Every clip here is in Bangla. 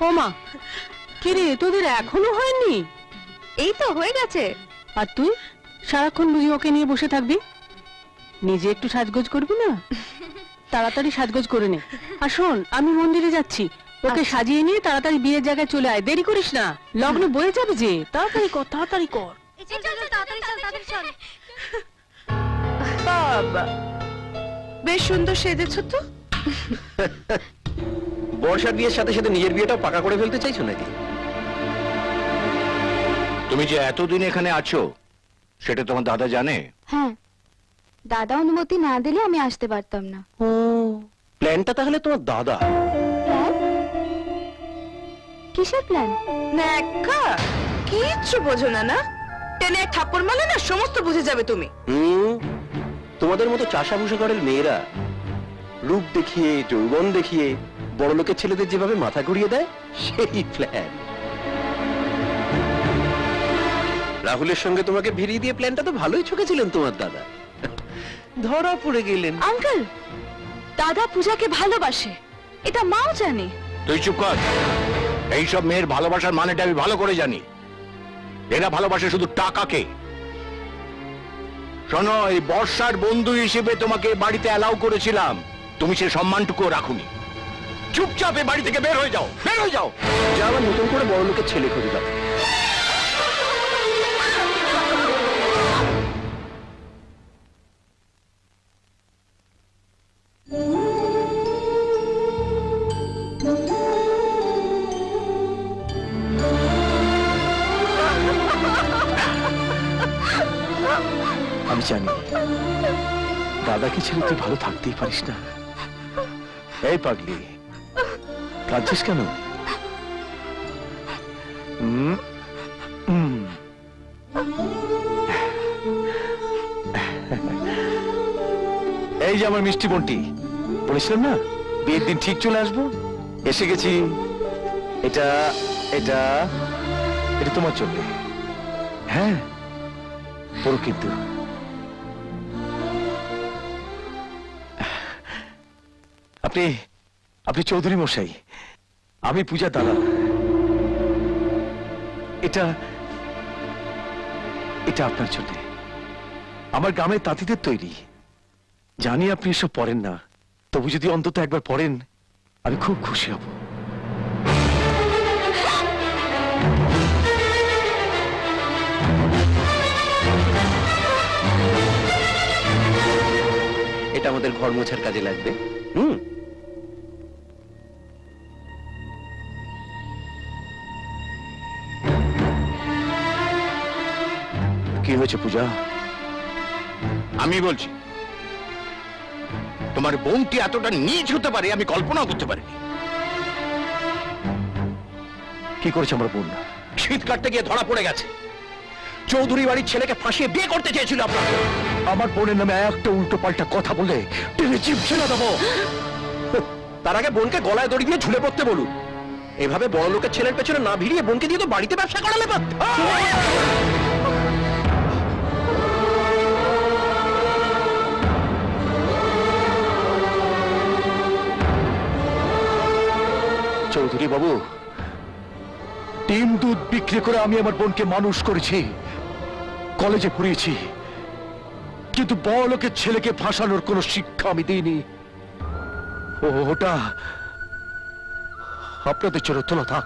ও মা, কি রে তোদের এখনো হয়নি? এই তো হয়ে গেছে। আর তুই সারাক্ষণ বুঝি ওকে নিয়ে বসে থাকবি? নিজে একটু সাজগোজ করবি না? তাড়াতাড়ি সাজগোজ করে নে। আর শোন, আমি মন্দিরে যাচ্ছি, ওকে সাজিয়ে নিয়ে তাড়াতাড়ি বিয়ের জায়গায় চলে আয়, দেরি করিস না, লগ্ন বয়ে যাবে যে। তাড়াতাড়ি কর, তাড়াতাড়ি কর। বাবা, বেশ সুন্দর সেজেছো তো। বর্ষার বিয়ের সাথে সাথে নিজের বিয়েটাও পাকা করে ফেলতে চাইছো নাকি? তুমি যে এতদিন এখানে আছো সেটা তোমার দাদা জানে? হ্যাঁ, দাদা অনুমতি না দিলে আমি আসতে পারতাম না। ও, প্ল্যানটা তাহলে তোমার দাদা। প্ল্যান? কিসের প্ল্যান? নেকা, কিচ্ছু বোঝো না না? টেনে এক থাপ্পড় মারলে না সমস্ত বুঝে যাবে তুমি। তোমাদের মতো চাষাভুষা করের মেয়েরা রূপ দেখিয়ে, যৌবন দেখিয়ে বড় লোকের ছেলেদের যেভাবে মাথা ঘুরিয়ে দেয়, সেই প্ল্যান। রাহুলের সঙ্গে তোমাকে ভিড়িয়ে দিয়ে প্ল্যানটা তো ভালোই ছকেছিলেন তোমার দাদা, ধরা পড়ে গেলেন। আঙ্কেল, দাদা পূজাকে ভালোবাসে, এটা মাও জানে। তুই চুপ কর। এইসব মেয়ের ভালোবাসার মানেটা আমি ভালো করে জানি। এরা ভালোবাসে শুধু টাকাকে। শোনো, এই বর্ষার বন্ধু হিসেবে তোমাকে বাড়িতে অ্যালাউ করেছিলাম, তুমি সে সম্মানটুকু রাখুনি। চুপচাপ এই বাড়ি থেকে বের হয়ে যাও, বের হয়ে যাও। যা, আবার নতুন করে বড় লোকের ছেলে খুঁজে দাও। আমি জানি দাদাকে ছেড়ে তুই ভালো থাকতেই পারিস না। এই পাগলি, কাঁদছিস কেন? এই যে আমার মিষ্টি বোনটি, বলেছিলাম না বিয়ের দিন ঠিক চলে আসবো, এসে গেছি। এটা এটা এটা তোমার জন্য। হ্যাঁ, পড়ো কিন্তু। আপনি আপনি চৌধুরী মশাই, আমি পূজা দাদা। এটা এটা আপনার জন্য, আমার গ্রামের তাঁতিদের তৈরি। জানি আপনি এসব পড়েন না, তবু যদি অন্তত একবার পড়েন আমি খুব খুশি হব। এটা আমাদের ঘর মোছার কাজে লাগবে। কি হয়েছে পূজা? আমি বলছি, তোমার বোনটি এতটা নীচ হতে পারে আমি কল্পনাও করতে পারিনি। কি করেছে আমার বোন? শীত কাটতে গিয়ে ধরা পড়ে গেছে। চৌধুরী বাড়ির ছেলেকে ফাঁসিয়ে বিয়ে করতে চেয়েছিল আপনার। আমার বোনের নামে একটা উল্টো পাল্টা কথা বলে টেনে চিপছে না দেবো। তার আগে বোনকে গলায় দড়ি দিয়ে ঝুলে পড়তে বলুন। এভাবে বড় লোকের ছেলের পেছনে না ভিড়িয়ে বোনকে দিয়ে তো বাড়িতে ব্যবসা করালে পারত। চৌধুরী বাবু, ডিম দুধ বিক্রি করে আমি আমার বোনকে মানুষ করেছি, কলেজে পড়িয়েছি, কিন্তু বড় লোকের ছেলেকে ফাঁসানোর কোনো শিক্ষা আমি দিইনি। ওটা আপনাদের চোরে তোলা থাক।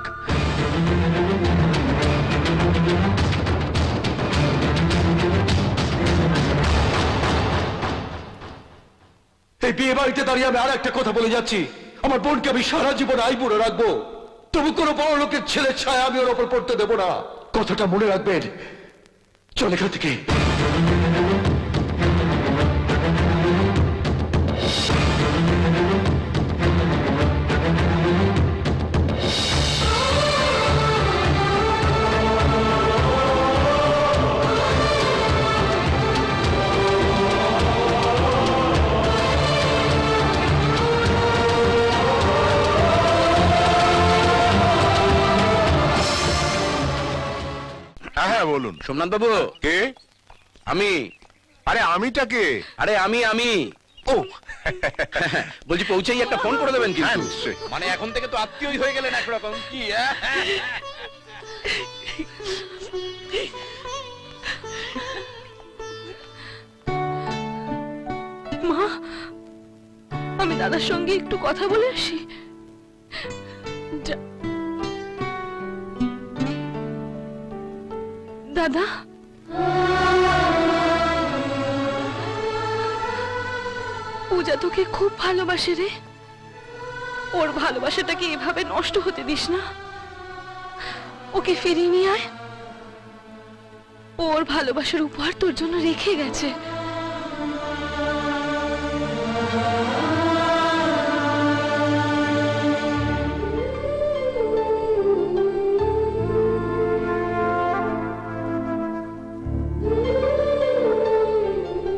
এই বিয়ে বাড়িতে দাঁড়িয়ে আমি আর একটা কথা বলে যাচ্ছি, আমার বোনকে আমি সারা জীবন আইবুড়ো রাখবো, তবু কোনো বড় লোকের ছেলের ছায়া আমি ওর ওপর পড়তে দেবো না। কথাটা মনে রাখবেন। চল এখান থেকে। হ্যাঁ বলুন। সোমনাথ বাবু। কে? আমি। আরে আমিটা কে? আরে আমি ও বলছি পৌঁছেই একটা ফোন করে দেবেন কিন্তু মানে এখন থেকে তো আত্মীয়ই হয়ে গেলেন একরকম কি মা, আমি দাদার সঙ্গে একটু কথা বলে আসি। দাদা, পূজা তোকে খুব ভালোবাসে রে। ওর ভালোবাসাটাকে এভাবে নষ্ট হতে দিস না। ওকে ফিরিয়ে নিয়ে আয়। ওর ভালোবাসার উপহার তোর জন্য রেখে গেছে।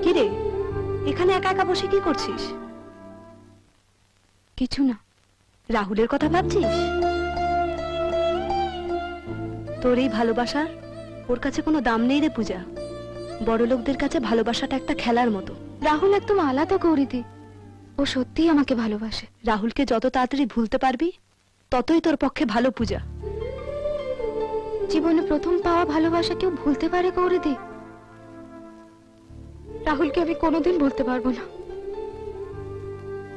কিরে, এখানে একা একা বসে কি করছিস? কিছু না। রাহুলের কথা ভাবছিস? তোর এই ভালোবাসার ওর কাছে কোনো দাম নেই রে পূজা। বড় লোকদের কাছে ভালোবাসাটা একটা খেলার মতো। রাহুল একদম আলাদা গৌরীদি। ও সত্যিই আমাকে ভালোবাসে। রাহুলকে যত তাড়াতাড়ি ভুলতে পারবি ততই তোর পক্ষে ভালো পূজা। জীবনে প্রথম পাওয়া ভালোবাসা কেউ ভুলতে পারে গৌরীদি? রাহুলকে আমি কোনোদিন ভুলতে পারবো না।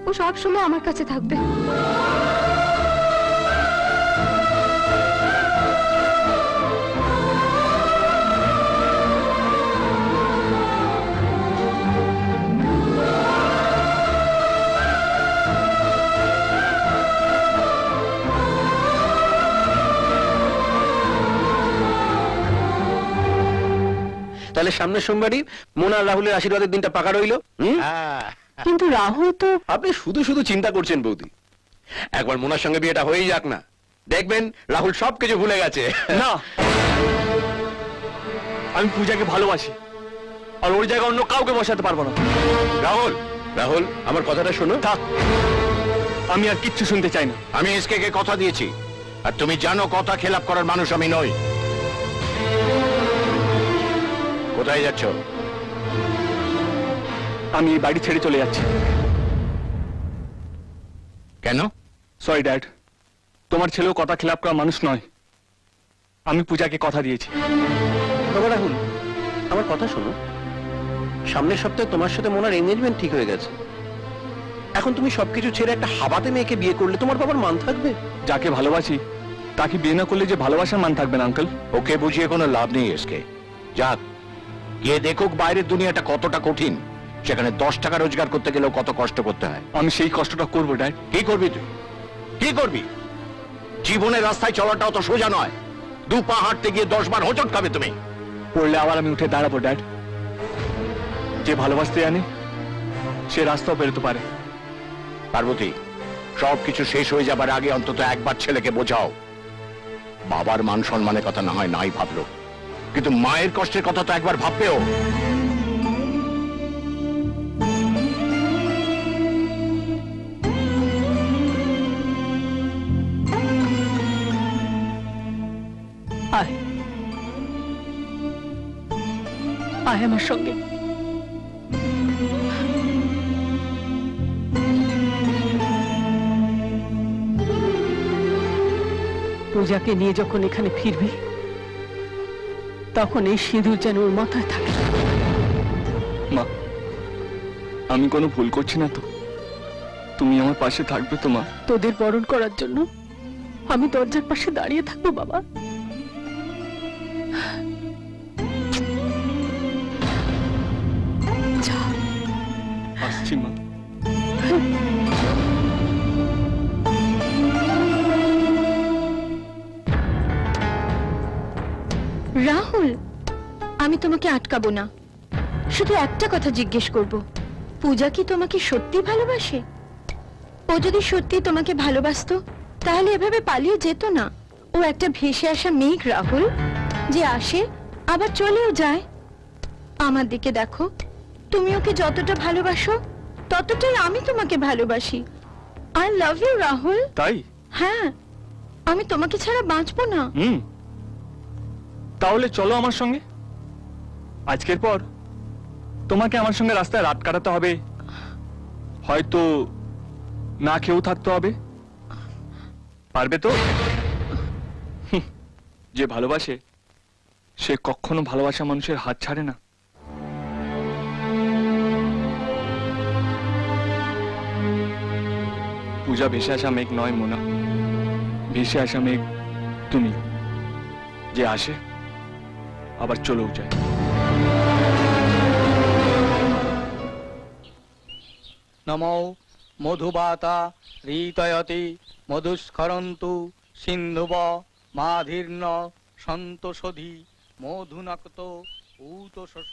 ও সব সময় আমার কাছে থাকবে। তাহলে সামনের সোমবারই মোনা আর রাহুলের আশীর্বাদের দিনটা পাকা রইলো। কিন্তু রাহুল তো আপনি শুধু শুধু চিন্তা করছেন বৌদি। একবার মোনার সঙ্গে বিয়েটা হয়েই যাক না, দেখবেন রাহুল সবকিছু ভুলে গেছে। না, আমি পূজাকে ভালোবাসি, আর ওর জায়গায় অন্য কাউকে বসাতে পারবো না। রাহুল, রাহুল আমার কথাটা শোনো। থাক, আমি আর কিচ্ছু শুনতে চাই না। আমি এসকে কে কথা দিয়েছি, আর তুমি জানো কথা খেলাপ করার মানুষ আমি নই। কোথায় যাচ্ছ? আমি এই বাড়ি ছেড়ে চলে যাচ্ছি। কেন? সরি ড্যাড, তোমার ছেলেও কথা খেলাপ করা মানুষ নয়। আমি পূজাকে কথা দিয়েছি। বাবা রাহুল, আমার কথা শোনো। সামনের সপ্তাহে তোমার সাথে মোনার এনগেজমেন্ট ঠিক হয়ে গেছে। এখন তুমি সবকিছু ছেড়ে একটা হাবাতে মেয়েকে বিয়ে করলে তোমার বাবার মান থাকবে? যাকে ভালোবাসি তাকে বিয়ে না করলে যে ভালোবাসার মান থাকবে না আঙ্কেল। ওকে বুঝিয়ে কোনো লাভ নেই এসকে। যাক, গিয়ে দেখুক বাইরের দুনিয়াটা কতটা কঠিন। সেখানে 10 টাকা রোজগার করতে গেলেও কত কষ্ট করতে হয়। আমি সেই কষ্টটা করবো ড্যাড। কি করবি তুই? কি করবি? জীবনের রাস্তায় চলাটা অত সোজা নয়। 2 পা হাঁটতে গিয়ে 10 বার হোঁচট খাবে তুমি। পড়লে আবার আমি উঠে দাঁড়াবো ড্যাড। যে ভালোবাসতে জানে সে রাস্তাও বেরোতে পারে। পার্বতী, সবকিছু শেষ হয়ে যাবার আগে অন্তত একবার ছেলেকে বোঝাও। বাবার মান সম্মানের কথা না হয় নাই ভাবলো, কিন্তু মায়ের কষ্টের কথা তো একবার ভাববেও। আয়, আয় আমার সঙ্গে। পূজাকে নিয়ে যখন এখানে ফিরবি তখন এই সিঁদুর যেন ওর মাথায় থাকে। মা, আমি কোনো ভুল করছি না তো? তুমি আমার পাশে থাকবে তো মা? তোদের বরণ করার জন্য আমি দরজার পাশে দাঁড়িয়ে থাকবো বাবা। যা। আসছি মা। রাহুল, আমি তোমাকে আটকাবো না। শুধু একটা কথা জিজ্ঞেস করব, পূজা কি তোমাকে সত্যি ভালোবাসে? ও যদি সত্যি তোমাকে ভালোবাসতো তাহলে এভাবে পালিয়ে যেত না। ও একটা ভেসে আসা মেঘ রাহুল, যে আসে আবার চলেও যায়। আমার দিকে দেখো, তুমি ওকে যতটা ভালোবাসো ততটাই আমি তোমাকে ভালোবাসি। I love you Rahul. তাই? হ্যাঁ, আমি তোমাকে ছাড়া বাঁচবো না। তাহলে চলো আমার সঙ্গে। আজকের পর তোমাকে আমার সঙ্গে রাস্তায় রাত কাটাতে হবে হয়তো না খেয়েও থাকতে হবে। পারবে তো? যে ভালোবাসে সে কখনো ভালোবাসা মানুষের হাত ছাড়ে না। পূজা ভেসে আসা মেঘ নয় মোনা, ভেসে আসা মেঘ তুমি, যে আসে আবার চলেও যায়। নমো মধুবাতা রীতয়তি মধুস্খরন্তু সিন্ধুব মাধীর্ণ সন্তোষধি মধুনক্ত ঊতশোষ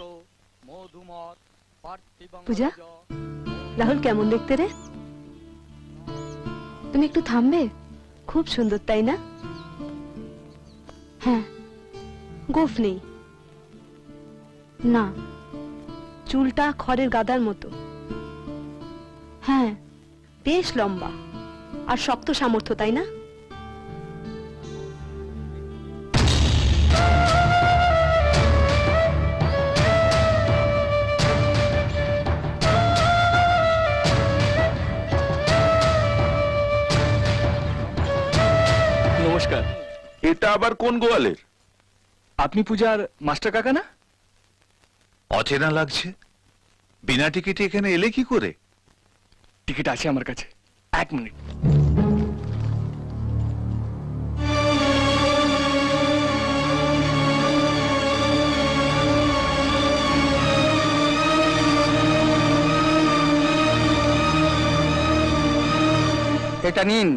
মধুমত পার্থিবং পূজা? রাহুল কেমন দেখতে রে? তুমি একটু থামবে? খুব সুন্দর, তাই না? হ্যাঁ, গোফ নেই না, চুলটা খড়ের গাদার মতো। হ্যাঁ, বেশ লম্বা আর শক্ত সামর্থ্য, তাই না? নমস্কার। এটা আবার কোন গোয়ালের? আপনি পূজার মাস্টার কাকা না? অচেনা লাগছে। বিনা টিকিটে এখানে এলে কি করে? টিকিট আছে আমার কাছে, 1 মিনিট। এটা নিন।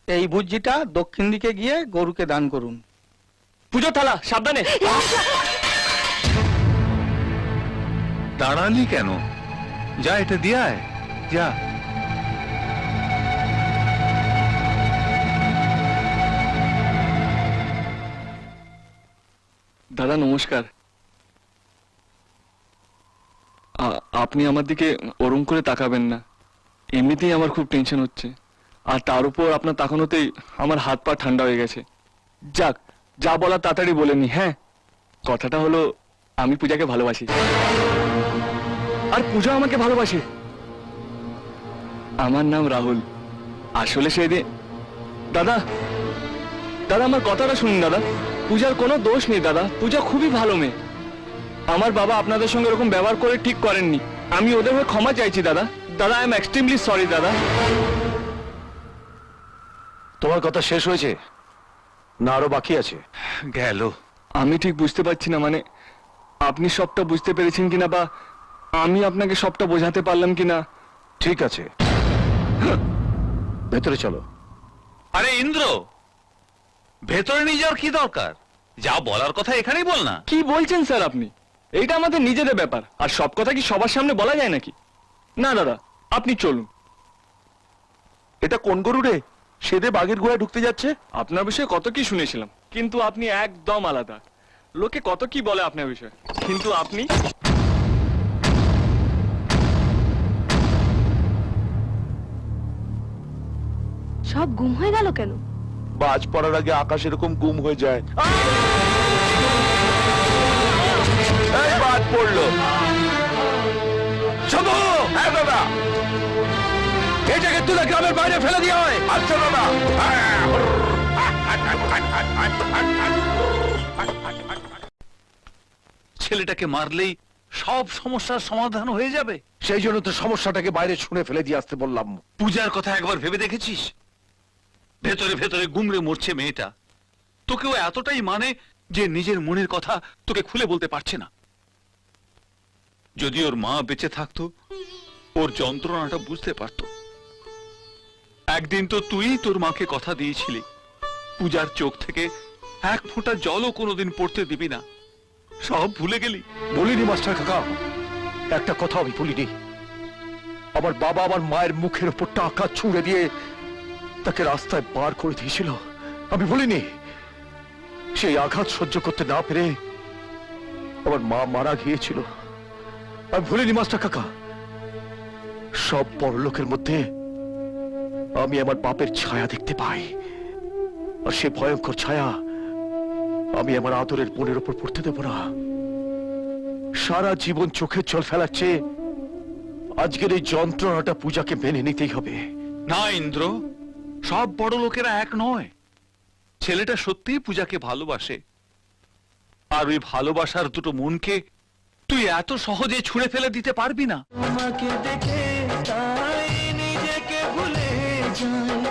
এই বুজ্জিটা দক্ষিণ দিকে গিয়ে গরুকে দান করুন। পুজো থালা সাবধানে। দাঁড়ালি কেন? যা এটা দিয়ে আয়, যা। দাদা নমস্কার। আপনি আমার দিকে ওরম করে তাকাবেন না, এমনিতেই আমার খুব টেনশন হচ্ছে, আর তার উপর আপনার তাকানোতেই আমার হাত পা ঠান্ডা হয়ে গেছে। যাক, যা বলা তাড়াতাড়ি বলে নি। হ্যাঁ, কথাটা হলো আমি পূজাকে ভালোবাসি, আর পূজা আমাকে ভালোবাসে। আমার নাম রাহুল। আসলে সেদিন দাদা দাদা আমার কথাটা শুনুন দাদা, পূজার কোনো দোষ নেই দাদা, পূজা খুবই ভালো মেয়ে। আমার বাবা আপনাদের সঙ্গে এরকম ব্যবহার করে ঠিক করেননি, আমি ওদের হয়ে ক্ষমা চাইছি দাদা। দাদা আই এম এক্সট্রিমলি সরি দাদা। তোমার কথা শেষ হয়েছে না আরো বাকি আছে? গেল। আমি ঠিক বুঝতে পারছি না, মানে আপনি সবটা বুঝতে পেরেছেন কিনা, বা আমি আপনাকে সবটা বোঝাতে পারলাম কিনা। ঠিক আছে, ভেতরে চলো। আরে ইন্দ্র, ভেতরে নিয়ে যাওয়ার কি দরকার? যা বলার কথা এখানেই বল না। কি বলছেন স্যার আপনি? এইটা আমাদের নিজেদের ব্যাপার, আর সব কথা কি সবার সামনে বলা যায় নাকি? না দাদা, আপনি চলুন। এটা কোন গরু রে? সেদে বাঘের গুহায় ঢুকতে যাচ্ছে। আপনার বিষয়ে কত কি শুনেছিলাম, কিন্তু আপনি একদম আলাদা। লোকে কত কি বলে আপনার বিষয়ে, কিন্তু আপনি সব গুম হয়ে গেল কেন? বাজ পড়ার আগে আকাশ এরকম গুম হয়ে যায়। এই বাজ পড়লো। শোনো, হ্যাঁ দাদা, এটাকে তুলে গ্রামের বাইরে ফেলে দিয়ে হয়। আচ্ছা দাদা। ছেলেটাকে মারলেই সব সমস্যার সমাধান হয়ে যাবে। সেই জন্য তো সমস্যাটাকে বাইরে ছুঁড়ে ফেলে দিয়ে আসতে বললাম। পূজার কথা একবার ভেবে দেখেছিস? ভেতরে ভেতরে গুমড়ে মরছে মেয়েটা, তোকেও এতটাই মানে যে নিজের মনের কথা তোকে খুলে বলতে পারছে না। যদি ওর মা বেঁচে থাকতো, ওর যন্ত্রণাটা বুঝতে পারতো। একদিন তো তুই তোর মাকে কথা দিয়েছিলি, পূজার চোখ থেকে এক ফোঁটা জলও কোনোদিন পড়তে দিবি না। সব ভুলে গেলি? বলিনি মাস্টার কাকা, একটা কথা আমি বলিনি। আমার বাবা আমার মায়ের মুখের উপর টাকা ছুঁড়ে দিয়ে তাকে রাস্তায় বার করে দিয়েছিল, আমি বলিনি। সেই আঘাত সহ্য করতে না পেরে আমার মা মারা গিয়েছিল, আমি ভুলিনি মাস্টার কাকা। সব পরলোকের মধ্যে আমি আমার বাপের ছায়া দেখতে পাই, আর সে ভয়ঙ্কর ছায়া আমি আমার আদরের বোনের উপর পড়তে দেব না। সারা জীবন চোখের জল ফেলাচ্ছে আজকের এই যন্ত্রণাটা পূজাকে মেনে নিতেই হবে। না ইন্দ্র, সব বড় লোকেরা এক নয়। ছেলেটা সত্যিই পূজাকে ভালোবাসে, আর ওই ভালোবাসার দুটো মনকে তুই এত সহজে ছুঁড়ে ফেলে দিতে পারবি না। তোমাকে দেখে তাই নিজেকে ভুলে যাই,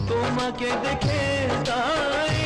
তোমাকে দেখে তাই